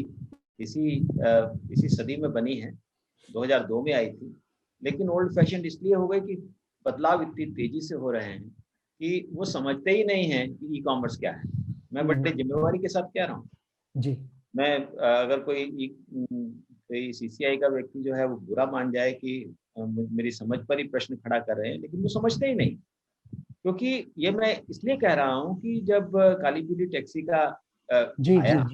इसी सदी में बनी है, 2002 में आई थी, लेकिन ओल्ड फैशन्ड इसलिए हो गई कि बदलाव इतनी तेजी से हो रहे हैं कि वो समझते ही नहीं है कि ई-कॉमर्स क्या है। मैं बड़े जिम्मेवारी के साथ कह रहा हूँ जी। मैं अगर कोई CCI का व्यक्ति जो है वो बुरा मान जाए कि मेरी समझ पर ही प्रश्न खड़ा कर रहे हैं, लेकिन वो समझते ही नहीं। क्योंकि ये मैं इसलिए कह रहा हूँ कि जब काली पीली टैक्सी का आया,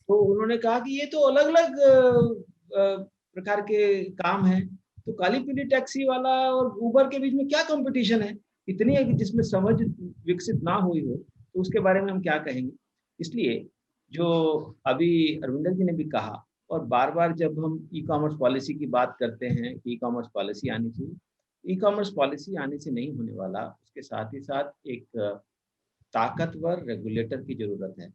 तो उन्होंने कहा कि ये तो अलग अलग प्रकार के काम हैं, तो काली पीली टैक्सी वाला और उबर के बीच में क्या कंपटीशन है? इतनी है कि जिसमें समझ विकसित ना हुई हो तो उसके बारे में हम क्या कहेंगे। इसलिए जो अभी अरविंदर जी ने भी कहा, और बार बार जब हम ई-कॉमर्स पॉलिसी की बात करते हैं, ई-कॉमर्स पॉलिसी आनी चाहिए, ई-कॉमर्स पॉलिसी आने से नहीं होने वाला, उसके साथ ही साथ एक ताकतवर रेगुलेटर की जरूरत है।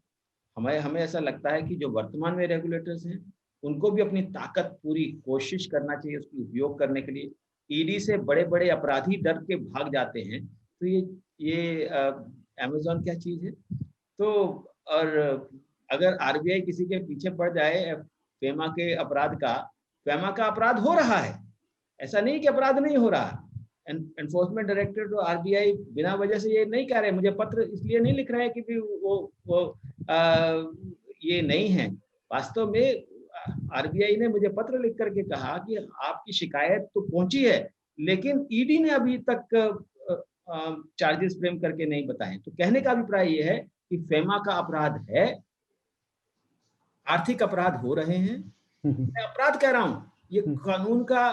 हमें ऐसा लगता है कि जो वर्तमान में रेगुलेटर्स हैं उनको भी अपनी ताकत पूरी कोशिश करना चाहिए उसकी उपयोग करने के लिए। ED से बड़े बड़े अपराधी डर के भाग जाते हैं, तो ये अमेज़न क्या चीज है? तो और अगर RBI किसी के पीछे पड़ जाए फेमा के अपराध का, फेमा का अपराध हो रहा है, ऐसा नहीं कि अपराध नहीं हो रहा। एनफोर्समेंट डायरेक्टर तो RBI बिना वजह से ये नहीं कह रहे, मुझे पत्र इसलिए नहीं लिख रहे हैं कि वो ये नहीं है। वास्तव में RBI ने मुझे पत्र लिख करके कहा कि आपकी शिकायत तो पहुंची है, लेकिन ED ने अभी तक चार्जेस फ्रेम करके नहीं बताए। तो कहने का अभिप्राय ये है कि फेमा का अपराध है, आर्थिक अपराध हो रहे हैं। मैं अपराध कह रहा हूं, ये कानून का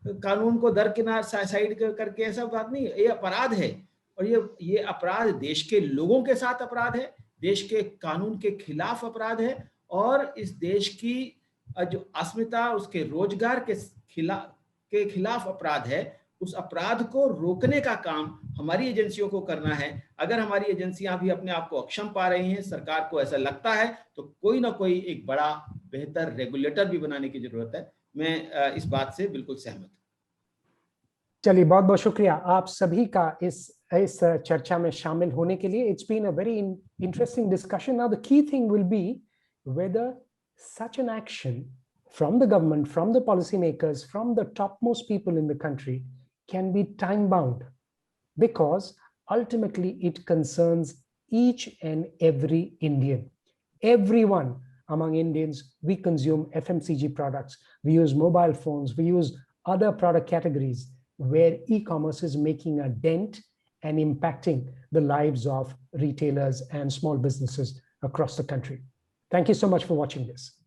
कानून को दरकिनार साइड करके, ऐसा बात नहीं, ये अपराध है। और ये अपराध देश के लोगों के साथ अपराध है, देश के कानून के खिलाफ अपराध है, और इस देश की जो अस्मिता, उसके रोजगार के खिलाफ अपराध है। उस अपराध को रोकने का काम हमारी एजेंसियों को करना है। अगर हमारी एजेंसियां भी अपने आप को अक्षम पा रही हैं, सरकार को ऐसा लगता है, तो कोई ना कोई एक बड़ा बेहतर रेगुलेटर भी बनाने की जरूरत है। मैं इस बात से बिल्कुल सहमत हूं। चलिए, बहुत बहुत शुक्रिया आप सभी का इस चर्चा में शामिल होने के लिए। It's been a very interesting discussion. Now the key thing will be whether such an action from the government, from the policymakers, from the topmost people in the country can be time bound, because ultimately it concerns each and every Indian. Everyone among Indians, we consume FMCG products, we use mobile phones, we use other product categories where e-commerce is making a dent and impacting the lives of retailers and small businesses across the country. Thank you so much for watching this.